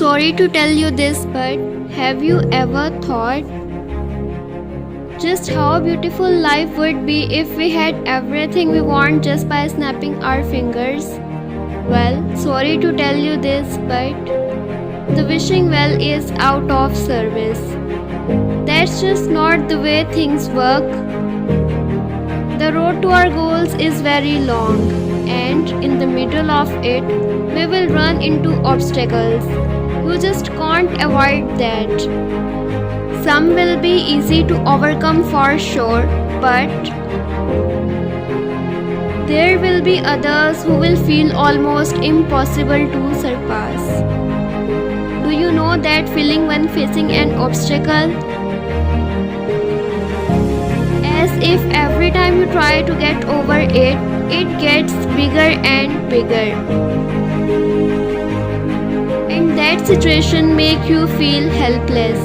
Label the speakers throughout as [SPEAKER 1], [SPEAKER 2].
[SPEAKER 1] Sorry to tell you this, but have you ever thought just how beautiful life would be if we had everything we want just by snapping our fingers? Well, sorry to tell you this, but the wishing well is out of service. That's just not the way things work. The road to our goals is very long, and in the middle of it, we will run into obstacles. You just can't avoid that. Some will be easy to overcome for sure, but there will be others who will feel almost impossible to surpass. Do you know that feeling when facing an obstacle? As if every time you try to get over it, it gets bigger and bigger. And that situation makes you feel helpless.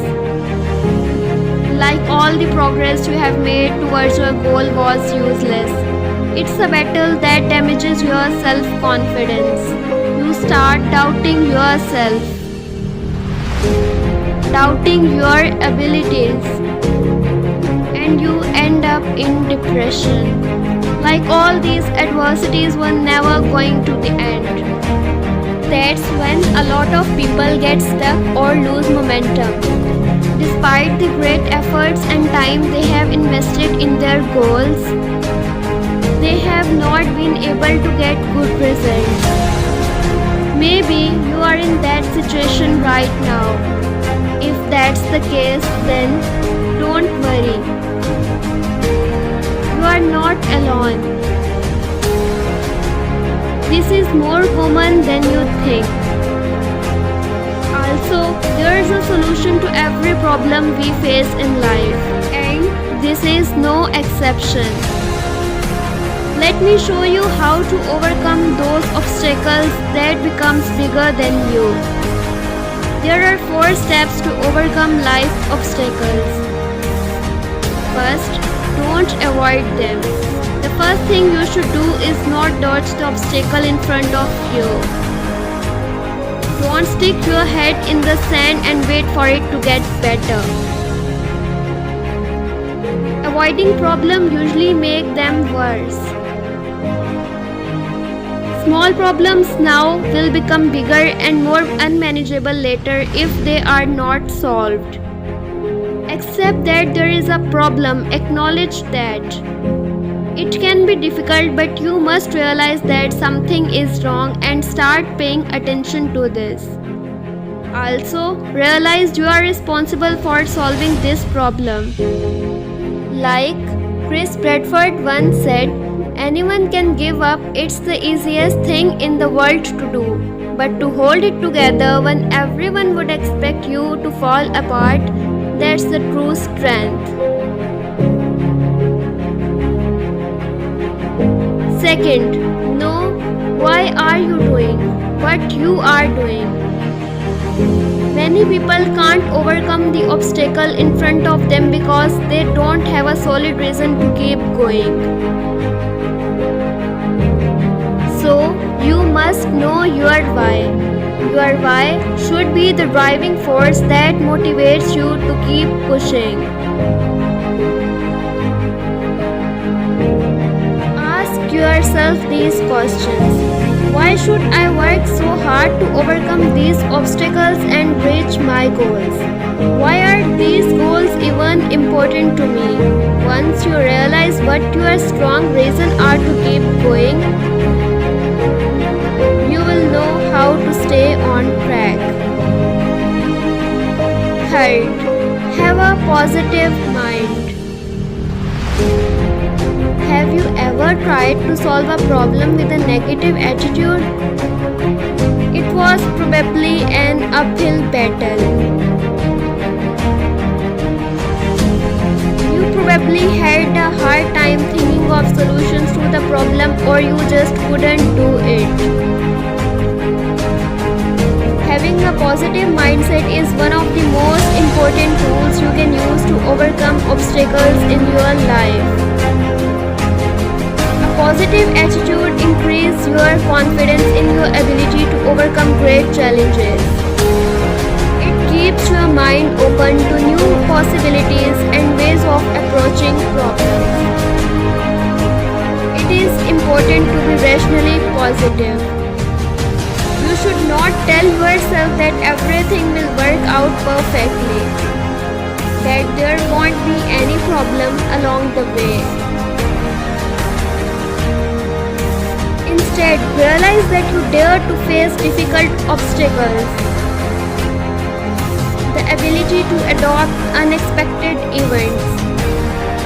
[SPEAKER 1] Like all the progress you have made towards your goal was useless. It's a battle that damages your self-confidence. You start doubting yourself, doubting your abilities, and you end up in depression. Like all these adversities were never going to the end. That's when a lot of people get stuck or lose momentum. Despite the great efforts and time they have invested in their goals, they have not been able to get good results. Maybe you are in that situation right now. If that's the case, then don't worry. You are not alone. This is more common than you think. Also, there is a solution to every problem we face in life, and this is no exception. Let me show you how to overcome those obstacles that becomes bigger than you. There are 4 steps to overcome life obstacles. First, don't avoid them. The first thing you should do is not dodge the obstacle in front of you. Don't stick your head in the sand and wait for it to get better. Avoiding problems usually make them worse. Small problems now will become bigger and more unmanageable later if they are not solved. Accept that there is a problem, acknowledge that. It can be difficult, but you must realize that something is wrong and start paying attention to this. Also, realize you are responsible for solving this problem. Like Chris Bradford once said, anyone can give up, it's the easiest thing in the world to do. But to hold it together when everyone would expect you to fall apart, that's the true strength. Second, know why are you doing what you are doing. Many people can't overcome the obstacle in front of them because they don't have a solid reason to keep going. So, you must know your why. Your why should be the driving force that motivates you to keep pushing. Ask yourself these questions. Why should I work so hard to overcome these obstacles and reach my goals? Why are these goals even important to me? Once you realize what your strong reasons are to keep going, you will know how to stay on track. Third, have a positive mind. Have you ever tried to solve a problem with a negative attitude? It was probably an uphill battle. You probably had a hard time thinking of solutions to the problem, or you just couldn't do it. Having a positive mindset is one of the most important tools you can use to overcome obstacles in your life. A positive attitude increases your confidence in your ability to overcome great challenges. keeps your mind open to new possibilities and ways of approaching problems. It is important to be rationally positive. You should not tell yourself that everything will work out perfectly, that there won't be any problem along the way. Instead, realize that you dare to face difficult obstacles. The ability to adopt unexpected events,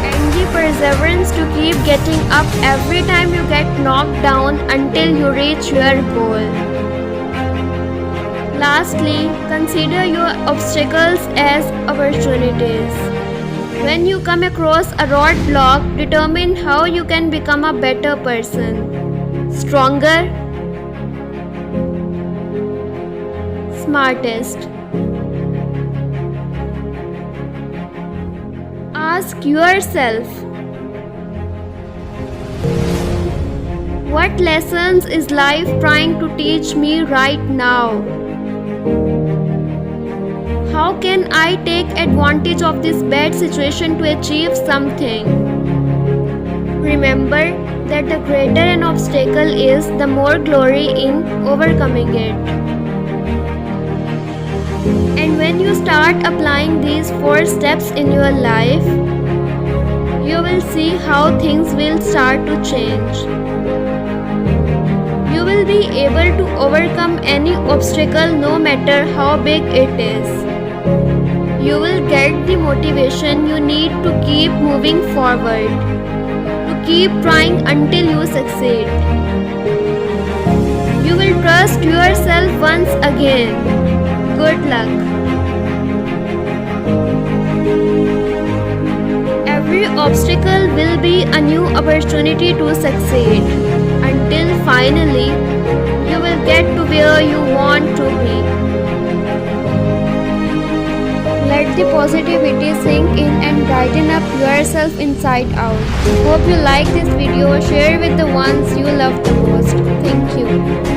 [SPEAKER 1] and the perseverance to keep getting up every time you get knocked down until you reach your goal. Lastly, consider your obstacles as opportunities. When you come across a roadblock, determine how you can become a better person, stronger, smartest. Ask yourself, what lessons is life trying to teach me right now? How can I take advantage of this bad situation to achieve something? Remember that the greater an obstacle is, the more glory in overcoming it. And when you start applying these 4 steps in your life, you will see how things will start to change. You will be able to overcome any obstacle no matter how big it is. You will get the motivation you need to keep moving forward, to keep trying until you succeed. You will trust yourself once again. Good luck. Every obstacle will be a new opportunity to succeed, until finally you will get to where you want to be. Let the positivity sink in and brighten up yourself inside out. Hope you like this video. Share with the ones you love the most. Thank you.